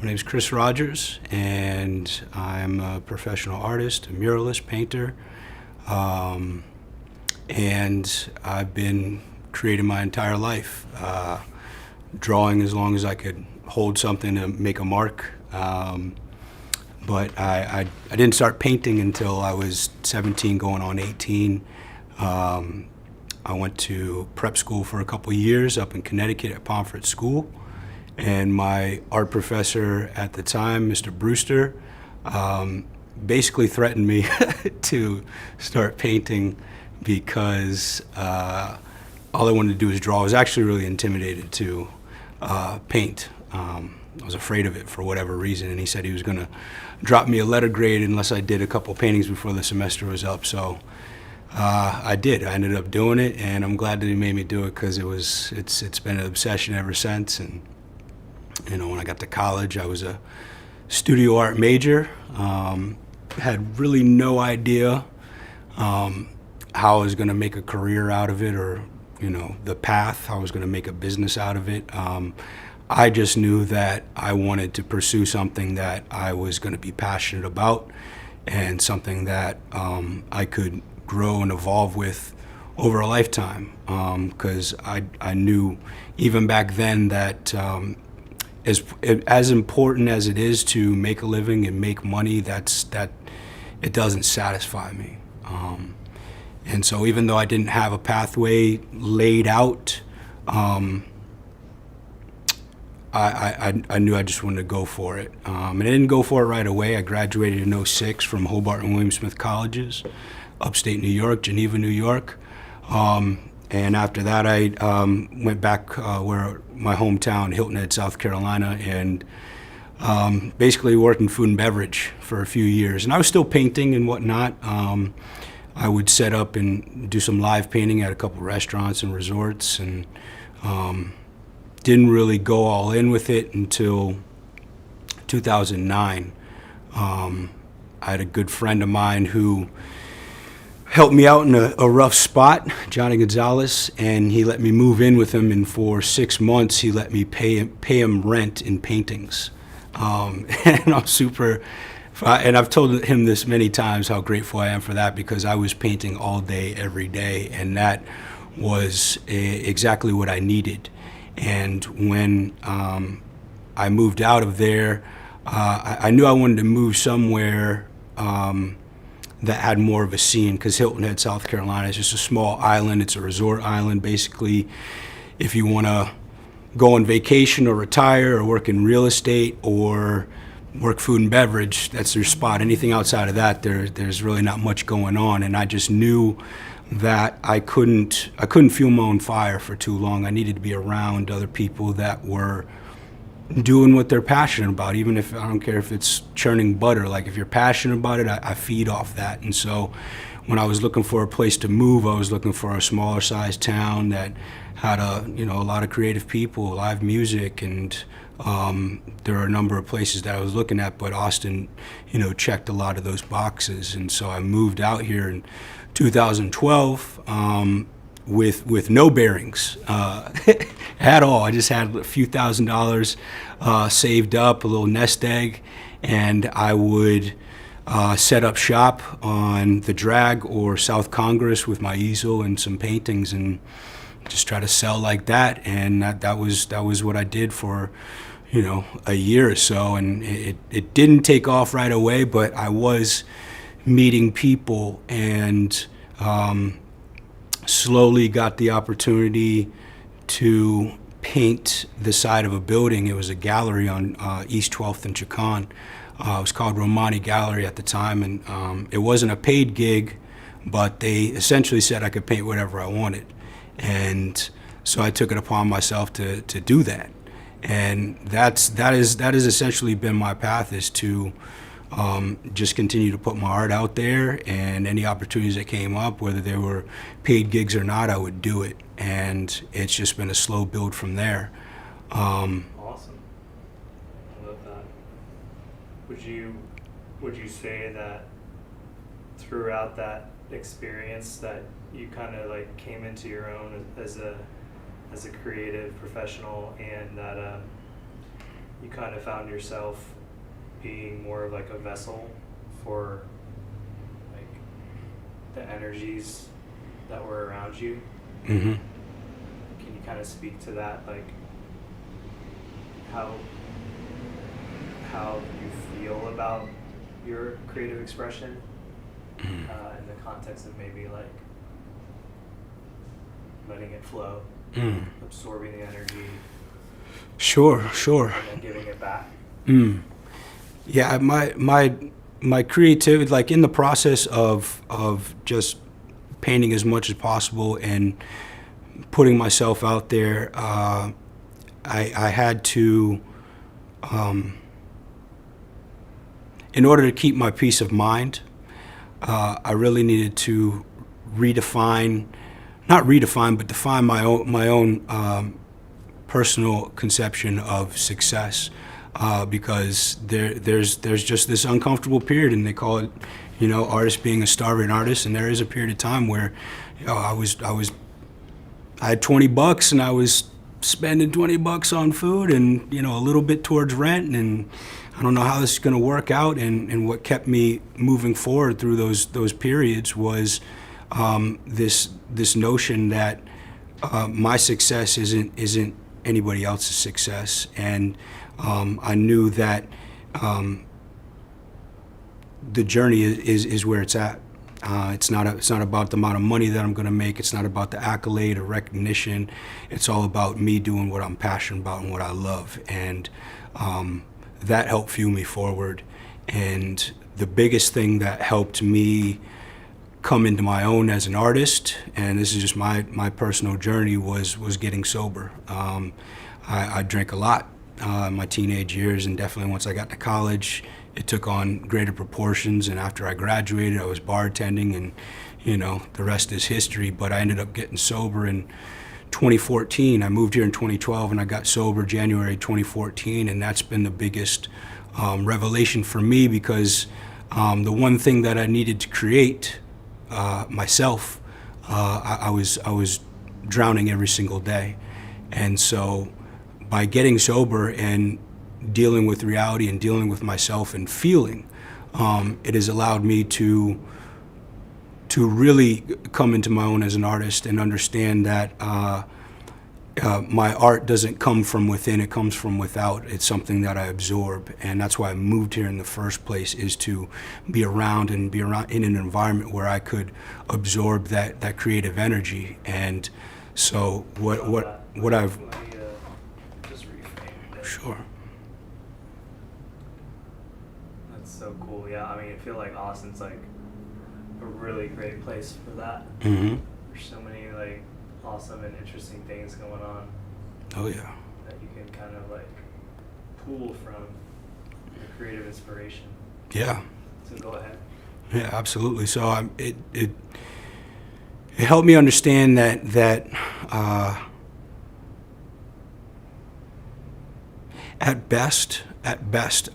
My name's Chris Rogers, and I'm a professional artist, a muralist, painter, and I've been creating my entire life, drawing as long as I could hold something to make a mark. But I didn't start painting until I was 17, going on 18. I went to prep school for a couple of years up in Connecticut at Pomfret School. And my art professor at the time, Mr. Brewster, basically threatened me to start painting because all I wanted to do was draw. I was actually really intimidated to paint. I was afraid of it for whatever reason, and he said he was going to drop me a letter grade unless I did a couple paintings before the semester was up. So I did. I ended up doing it, and I'm glad that he made me do it because it's been an obsession ever since. And you know, when I got to college, I was a studio art major. Had really no idea how I was going to make a career out of it, or you know, the path, how I was going to make a business out of it. I just knew that I wanted to pursue something that I was going to be passionate about, and something that I could grow and evolve with over a lifetime. Because I knew even back then that as important as it is to make a living and make money, that it doesn't satisfy me. And so even though I didn't have a pathway laid out, I knew I just wanted to go for it. And I didn't go for it right away. I graduated in '06 from Hobart and William Smith Colleges, upstate New York, Geneva, New York. And after that, I went back where my hometown, Hilton Head, South Carolina, and basically worked in food and beverage for a few years. And I was still painting and whatnot. I would set up and do some live painting at a couple restaurants and resorts, and didn't really go all in with it until 2009. I had a good friend of mine who helped me out in a rough spot, Johnny Gonzalez, and he let me move in with him, and for 6 months he let me pay him rent in paintings. And I'm super, and I've told him this many times how grateful I am for that, because I was painting all day, every day, and that was exactly what I needed. And when I moved out of there, I knew I wanted to move somewhere that had more of a scene, because Hilton Head, South Carolina is just a small island. It's a resort island. Basically, if you want to go on vacation or retire or work in real estate or work food and beverage, that's your spot. Anything outside of that, there's really not much going on. And I just knew that I couldn't fuel my own fire for too long. I needed to be around other people that were doing what they're passionate about, even if I don't care if it's churning butter. Like, if you're passionate about it, I feed off that. And so when I was looking for a place to move, I was looking for a smaller sized town that had a lot of creative people, live music, and there are a number of places that I was looking at, but Austin, checked a lot of those boxes. And so I moved out here in 2012 with no bearings at all. I just had a few $1,000s saved up, a little nest egg, and I would set up shop on the Drag or South Congress with my easel and some paintings, and just try to sell like that. And that was what I did for a year or so. And it didn't take off right away, but I was meeting people, and slowly got the opportunity to paint the side of a building. It was a gallery on East 12th and Chicon. It was called Romani Gallery at the time, and it wasn't a paid gig, but they essentially said I could paint whatever I wanted. And so I took it upon myself to do that. And that has essentially been my path, is to just continue to put my art out there, and any opportunities that came up, whether they were paid gigs or not, I would do it. And it's just been a slow build from there. Awesome. I love that. Would you say that throughout that experience that you kind of like came into your own as a creative professional, and that you kind of found yourself being more of like a vessel for like the energies that were around you. Mm-hmm. Can you kind of speak to that, like how you feel about your creative expression in the context of maybe like letting it flow, absorbing the energy, Sure. and then giving it back? Yeah, my creativity, like in the process of just painting as much as possible and putting myself out there, I had to, in order to keep my peace of mind, I really needed to define my own personal conception of success, because there's just this uncomfortable period, and they call it, artist being a starving artist. And there is a period of time where, I had $20 and I was spending $20 on food and, a little bit towards rent, and I don't know how this is going to work out. And what kept me moving forward through those periods was this notion that my success isn't anybody else's success. And I knew that the journey is where it's at. It's not about the amount of money that I'm going to make. It's not about the accolade or recognition. It's all about me doing what I'm passionate about and what I love. And that helped fuel me forward. And the biggest thing that helped me come into my own as an artist, and this is just my personal journey, was getting sober. I drank a lot in my teenage years, and definitely once I got to college, it took on greater proportions. And after I graduated, I was bartending, and the rest is history. But I ended up getting sober in 2014. I moved here in 2012, and I got sober January 2014, and that's been the biggest revelation for me, because the one thing that I needed to create myself, I was drowning every single day. And so by getting sober and dealing with reality and dealing with myself and feeling, it has allowed me to really come into my own as an artist and understand that my art doesn't come from within, it comes from without. It's something that I absorb, and that's why I moved here in the first place, is to be around in an environment where I could absorb that creative energy. And so what I've... Let me just reframe it. Sure. That's so cool. Yeah, I mean, I feel like Austin's like a really great place for that. Mm-hmm. There's so many like awesome and interesting things going on Oh yeah. that you can kind of like pull from your creative inspiration. Yeah. So go ahead. Yeah, absolutely. So it helped me understand that at best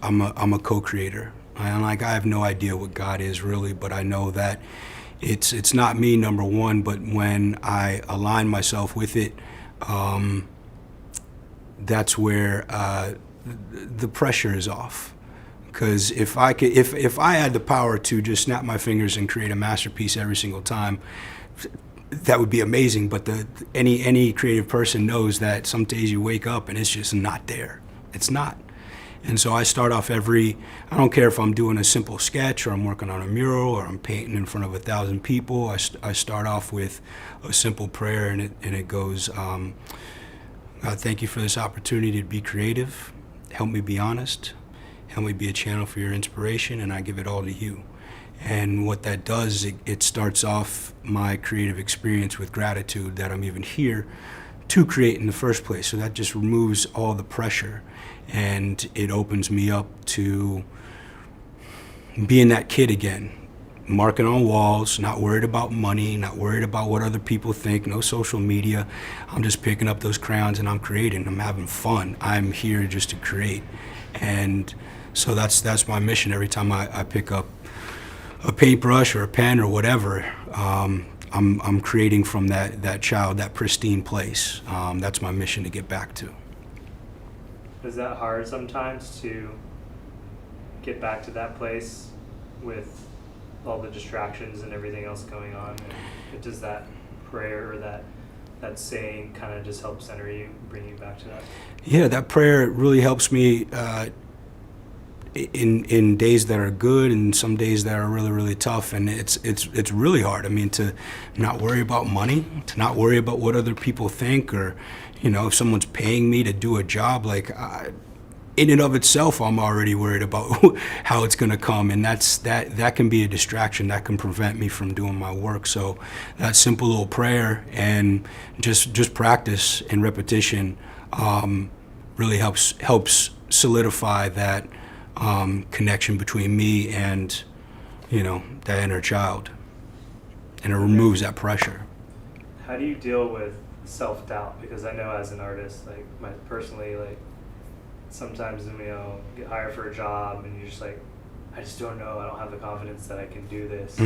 I'm a co-creator. And I have no idea what God is really, but I know that it's not me, number one, but when I align myself with it, that's where the pressure is off. Because if I had the power to just snap my fingers and create a masterpiece every single time, that would be amazing. But any creative person knows that some days you wake up and it's just not there. It's not. And so I start off I don't care if I'm doing a simple sketch or I'm working on a mural or I'm painting in front of 1,000 people. I start off with a simple prayer, and it goes, God, thank you for this opportunity to be creative. Help me be honest. Help me be a channel for your inspiration, and I give it all to you. And what that does, it starts off my creative experience with gratitude that I'm even here to create in the first place. So that just removes all the pressure, and it opens me up to being that kid again, marking on walls, not worried about money, not worried about what other people think, no social media. I'm just picking up those crayons and I'm creating. I'm having fun. I'm here just to create. And so that's my mission. Every time I pick up a paintbrush or a pen or whatever, I'm creating from that child, that pristine place. That's my mission to get back to. Is that hard sometimes to get back to that place with all the distractions and everything else going on? And does that prayer or that saying kind of just help center you, bring you back to that? Yeah, that prayer really helps me in days that are good and some days that are really, really tough. And it's really hard. I mean, to not worry about money, to not worry about what other people think, or, you know, if someone's paying me to do a job, like, in and of itself, I'm already worried about how it's going to come, and that can be a distraction. That can prevent me from doing my work. So that simple little prayer and just practice and repetition really helps solidify that connection between me and, you know, that inner child, and it removes that pressure. How do you deal with self-doubt? Because I know as an artist, like, personally, like, sometimes, you know, get hired for a job and you're just like, I just don't know, I don't have the confidence that I can do this.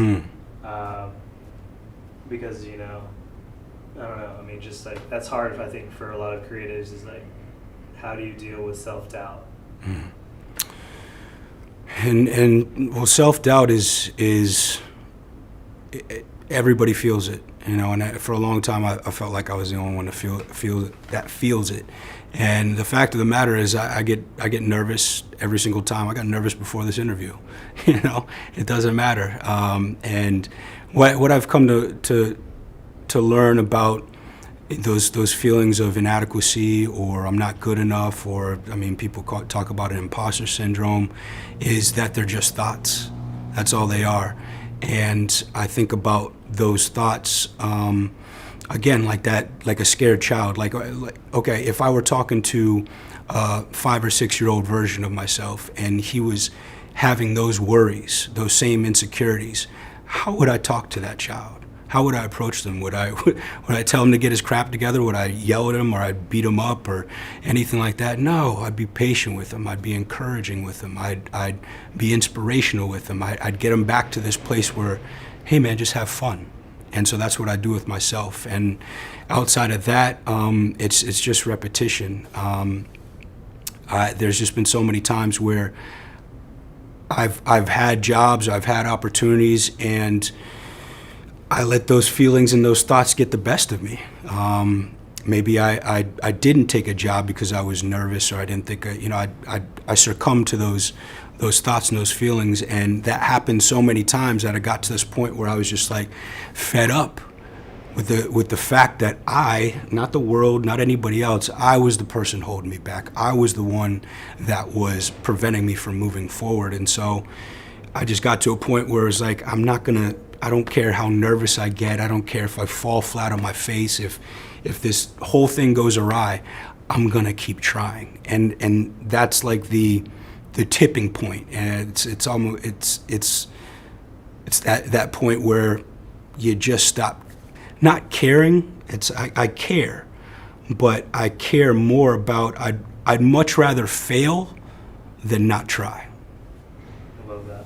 Because, you know, I don't know, I mean, just like, that's hard, I think, for a lot of creatives, is like, how do you deal with self-doubt? And well, self-doubt is everybody feels it, you know, and for a long time I felt like I was the only one to feels it. And the fact of the matter is, I get nervous every single time. I got nervous before this interview. You know, it doesn't matter. And what I've come to learn about those feelings of inadequacy, or I'm not good enough, or, I mean, people talk about an imposter syndrome, is that they're just thoughts. That's all they are. And I think about those thoughts, again, like a scared child. Like, okay, if I were talking to a 5 or 6 year old version of myself, and he was having those worries, those same insecurities, how would I talk to that child? How would I approach them? Would I tell him to get his crap together? Would I yell at him, or I'd beat him up, or anything like that? No, I'd be patient with him. I'd be encouraging with him. I'd be inspirational with him. I'd get him back to this place where, hey man, just have fun. And so that's what I do with myself. And outside of that, it's just repetition. There's just been so many times where I've had jobs, I've had opportunities, and I let those feelings and those thoughts get the best of me. Maybe I didn't take a job because I was nervous, or I didn't think, I succumbed to those thoughts and those feelings. And that happened so many times that I got to this point where I was just like fed up with the fact that I, not the world, not anybody else, I was the person holding me back. I was the one that was preventing me from moving forward. And so I just got to a point where it was like, I don't care how nervous I get. I don't care if I fall flat on my face. If this whole thing goes awry, I'm gonna keep trying. And that's like the tipping point. And it's almost that point where you just stop not caring. I care, but I care more about, I'd much rather fail than not try. I love that.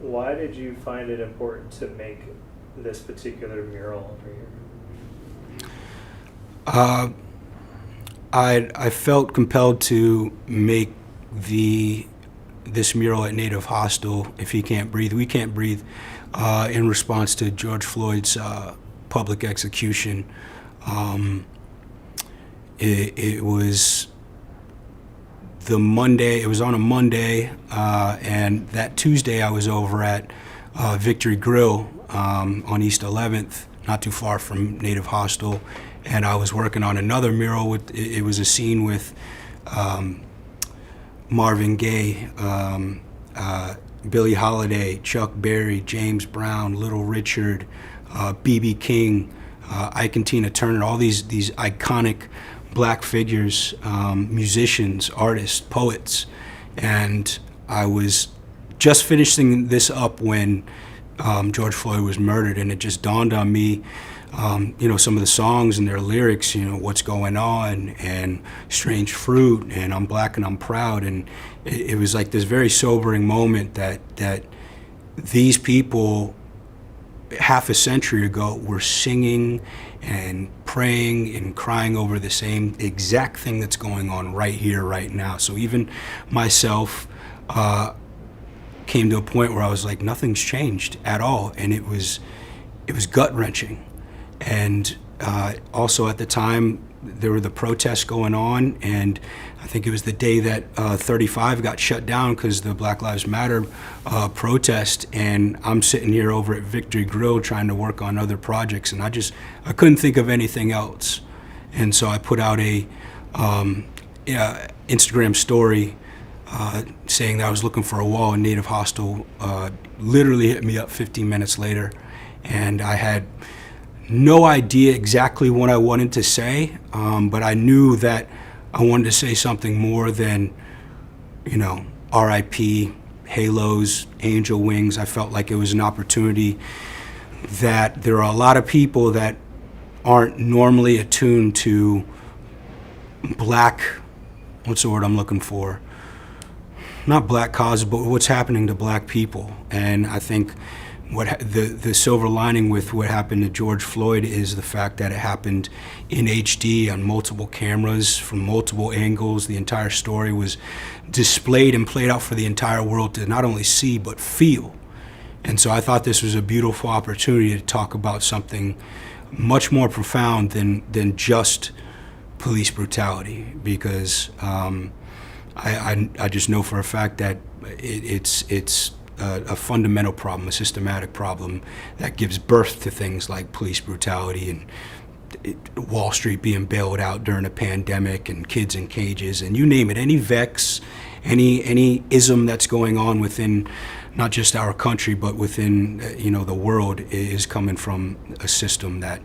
Why did you find it important to make this particular mural over here? I felt compelled to make this mural at Native Hostel, If He Can't Breathe, We Can't Breathe, in response to George Floyd's public execution. It was on a Monday, and that Tuesday I was over at Victory Grill on East 11th, not too far from Native Hostel, and I was working on another mural. It was a scene with Marvin Gaye, Billie Holiday, Chuck Berry, James Brown, Little Richard, B.B. King, Ike and Tina Turner, all these iconic black figures, musicians, artists, poets. And I was just finishing this up when George Floyd was murdered, and it just dawned on me, some of the songs and their lyrics, What's Going On, and Strange Fruit, and I'm Black and I'm Proud. And it was like this very sobering moment that these people half a century ago were singing and praying and crying over the same exact thing that's going on right here, right now. So even myself came to a point where I was like, nothing's changed at all, and it was gut-wrenching. And also at the time, there were the protests going on, and I think it was the day that 35 got shut down because the Black Lives Matter protest, and I'm sitting here over at Victory Grill trying to work on other projects, and I couldn't think of anything else. And so I put out a Instagram story saying that I was looking for a wall, and Native Hostel literally hit me up 15 minutes later, and I had no idea exactly what I wanted to say, but I knew that I wanted to say something more than, RIP, halos, angel wings. I felt like it was an opportunity that there are a lot of people that aren't normally attuned to black, what's the word I'm looking for? Not black causes, but what's happening to black people. And I think the silver lining with what happened to George Floyd is the fact that it happened in HD on multiple cameras from multiple angles. The entire story was displayed and played out for the entire world to not only see but feel. And so I thought this was a beautiful opportunity to talk about something much more profound than just police brutality, because I just know for a fact that it's a fundamental problem, a systematic problem that gives birth to things like police brutality and Wall Street being bailed out during a pandemic and kids in cages and you name it. Any vex, any ism that's going on within not just our country but within the world is coming from a system that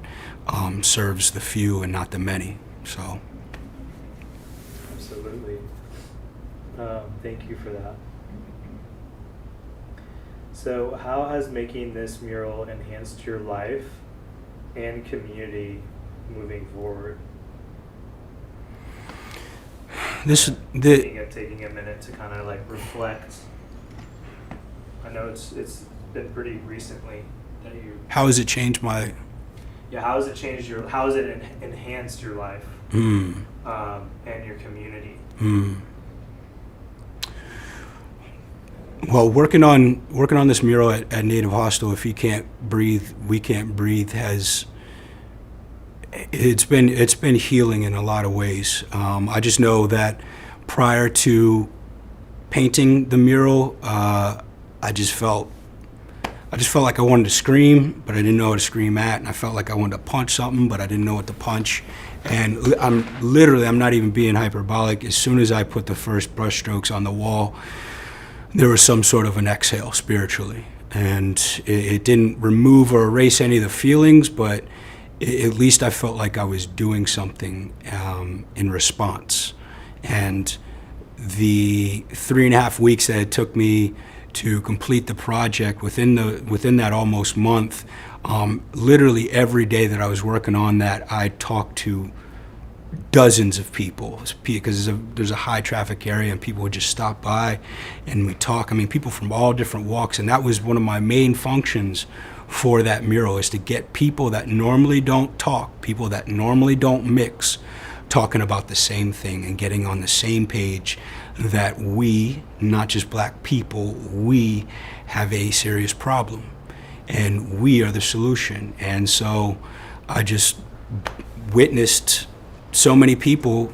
serves the few and not the many. So. Absolutely. Thank you for that. So how has making this mural enhanced your life and community moving forward? Taking a minute to kind of like reflect. I know it's been pretty recently that you. How has it changed my? Yeah, how has it enhanced your life and your community? Well, working on this mural at Native Hostel, If You Can't Breathe, We Can't Breathe, it's been healing in a lot of ways. I just know that prior to painting the mural, I just felt like I wanted to scream, but I didn't know what to scream at, and I felt like I wanted to punch something, but I didn't know what to punch. And I'm not even being hyperbolic. As soon as I put the first brush strokes on the wall, there was some sort of an exhale spiritually, and it didn't remove or erase any of the feelings, but at least I felt like I was doing something in response. And the 3.5 weeks that it took me to complete the project, within that almost month, literally every day that I was working on that, I talked to dozens of people, because there's a high traffic area and people would just stop by and we talk. I mean, people from all different walks, and that was one of my main functions for that mural, is to get people that normally don't talk, people that normally don't mix, talking about the same thing and getting on the same page, that we, not just black people, we have a serious problem and we are the solution. And so I just witnessed so many people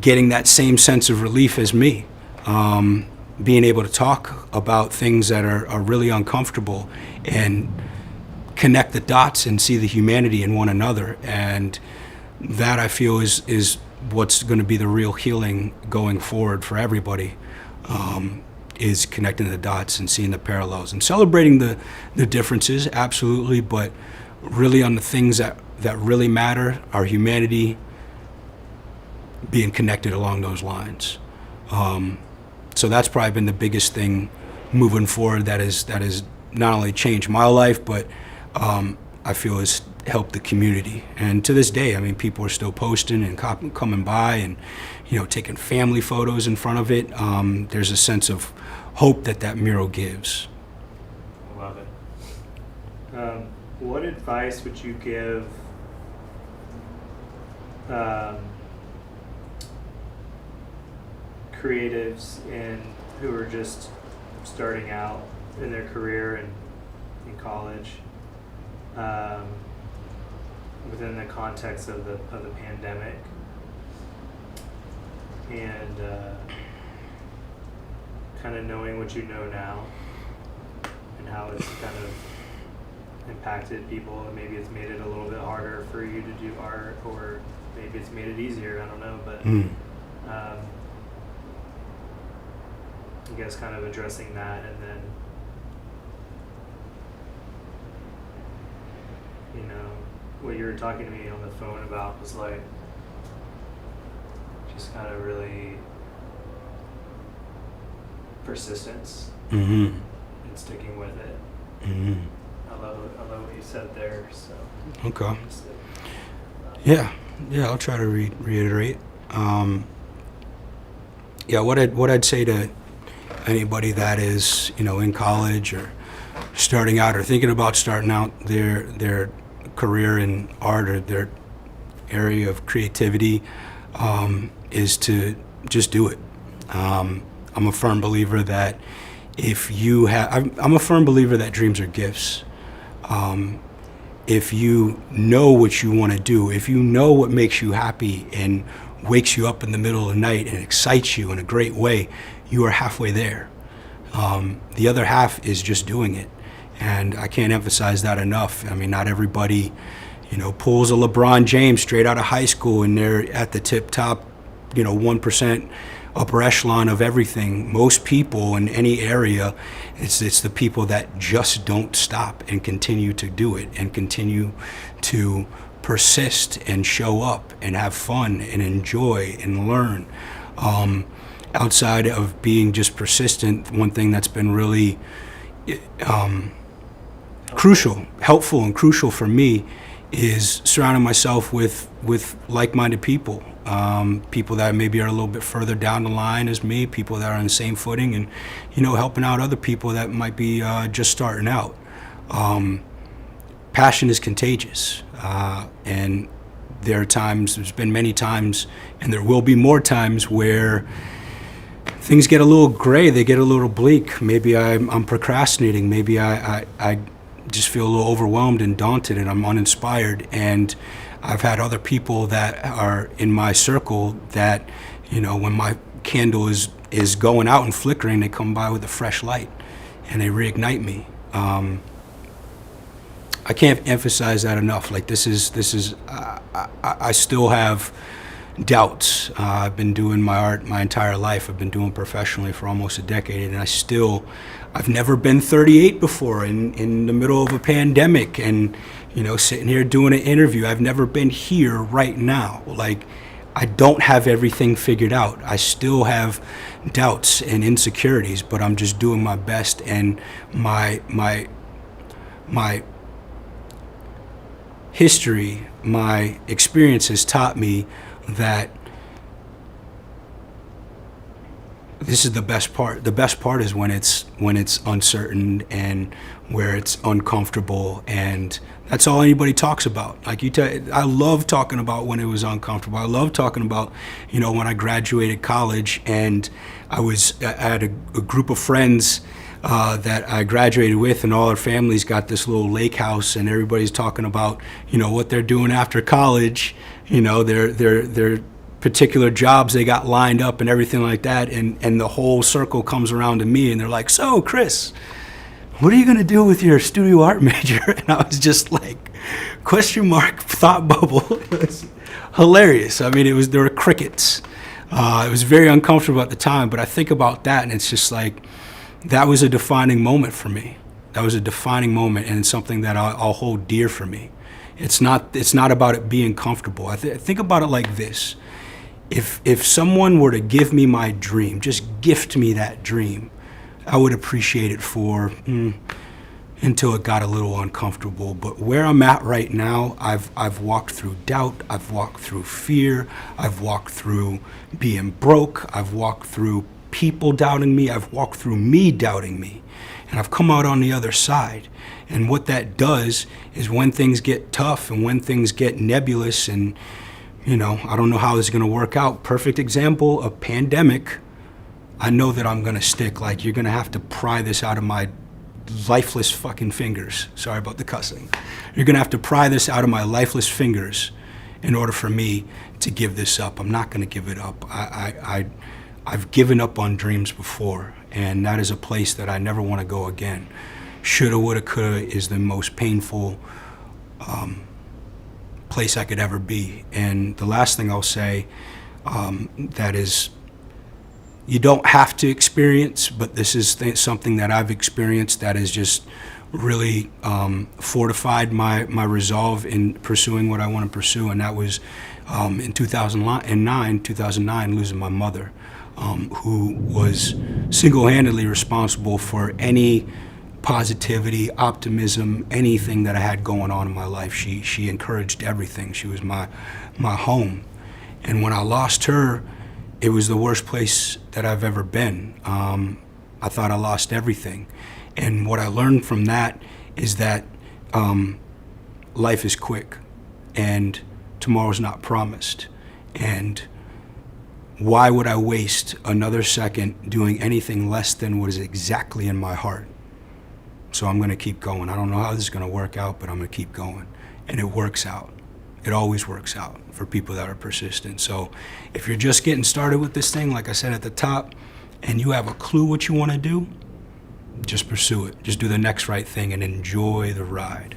getting that same sense of relief as me, being able to talk about things that are really uncomfortable and connect the dots and see the humanity in one another. And that, I feel, is what's going to be the real healing going forward for everybody, is connecting the dots and seeing the parallels and celebrating the differences, absolutely, but really on the things that really matter, our humanity, being connected along those lines. So that's probably been the biggest thing moving forward that has not only changed my life, but I feel has helped the community. And to this day, I mean, people are still posting and coming by and, taking family photos in front of it. There's a sense of hope that mural gives. I love it. What advice would you give creatives who are just starting out in their career and in college, within the context of the pandemic, and kind of knowing what you know now and how it's kind of impacted people, and maybe it's made it a little bit harder for you to do art, or maybe it's made it easier, I don't know, but I guess kind of addressing that, and then, you know, what you were talking to me on the phone about was like just kind of really persistence and sticking with it. I love what you said there. So Okay. Yeah, I'll try to reiterate. Yeah, what I'd say to anybody that is, you know, in college or starting out or thinking about starting out their career in art or their area of creativity, is to just do it. I'm a firm believer that I'm a firm believer that dreams are gifts. If you know what you want to do, if you know what makes you happy and wakes you up in the middle of the night and excites you in a great way, you are halfway there. The other half is just doing it. And I can't emphasize that enough. I mean, not everybody, you know, pulls a LeBron James straight out of high school and they're at the tip top, you know, 1% upper echelon of everything. Most people in any area, it's the people that just don't stop and continue to do it and continue to persist and show up and have fun and enjoy and learn. Outside of being just persistent, one thing that's been really helpful and crucial for me is surrounding myself with like-minded people. People that maybe are a little bit further down the line as me, people that are on the same footing, and, you know, helping out other people that might be just starting out. Passion is contagious, and there's been many times, and there will be more times where things get a little gray, they get a little bleak. Maybe I'm procrastinating, maybe I just feel a little overwhelmed and daunted and I'm uninspired, and I've had other people that are in my circle that, you know, when my candle is going out and flickering, they come by with a fresh light and they reignite me. I can't emphasize that enough. Like, this is I still have doubts. I've been doing my art my entire life. I've been doing professionally for almost a decade, and I've never been 38 before in the middle of a pandemic and, you know, sitting here doing an interview. I've never been here right now. Like, I don't have everything figured out. I still have doubts and insecurities, but I'm just doing my best, and my history, my experience has taught me that this is the best part. The best part is when it's uncertain and where it's uncomfortable, and that's all anybody talks about. Like, I love talking about when it was uncomfortable. I love talking about, you know, when I graduated college and I had a group of friends that I graduated with, and all our families got this little lake house, and everybody's talking about, you know, what they're doing after college, you know, their particular jobs they got lined up and everything like that, and the whole circle comes around to me and they're like, "So, Chris, what are you gonna do with your studio art major?" And I was just like, question mark, thought bubble. It was hilarious. I mean, there were crickets. It was very uncomfortable at the time, but I think about that and it's just like, that was a defining moment for me. That was a defining moment, and it's something that I'll hold dear for me. It's not about it being comfortable. I think about it like this. If someone were to give me my dream, just gift me that dream, I would appreciate it for until it got a little uncomfortable. But where I'm at right now, I've walked through doubt, I've walked through fear, I've walked through being broke, I've walked through people doubting me. I've walked through me doubting me. And I've come out on the other side. And what that does is when things get tough and when things get nebulous and, you know, I don't know how this is going to work out. Perfect example, a pandemic. I know that I'm going to stick. Like, you're going to have to pry this out of my lifeless fucking fingers. Sorry about the cussing. You're going to have to pry this out of my lifeless fingers in order for me to give this up. I'm not going to give it up. I've given up on dreams before, and that is a place that I never want to go again. Shoulda, woulda, coulda is the most painful place I could ever be. And the last thing I'll say, that is, you don't have to experience, but this is something that I've experienced that has just really fortified my resolve in pursuing what I want to pursue, and that was in 2009, losing my mother, who was single-handedly responsible for any positivity, optimism, anything that I had going on in my life. She encouraged everything. She was my home. And when I lost her, it was the worst place that I've ever been. I thought I lost everything. And what I learned from that is that life is quick and tomorrow's not promised. And why would I waste another second doing anything less than what is exactly in my heart? So I'm going to keep going. I don't know how this is going to work out, but I'm going to keep going. And it works out. It always works out for people that are persistent. So if you're just getting started with this thing, like I said at the top, and you have a clue what you want to do, just pursue it. Just do the next right thing and enjoy the ride.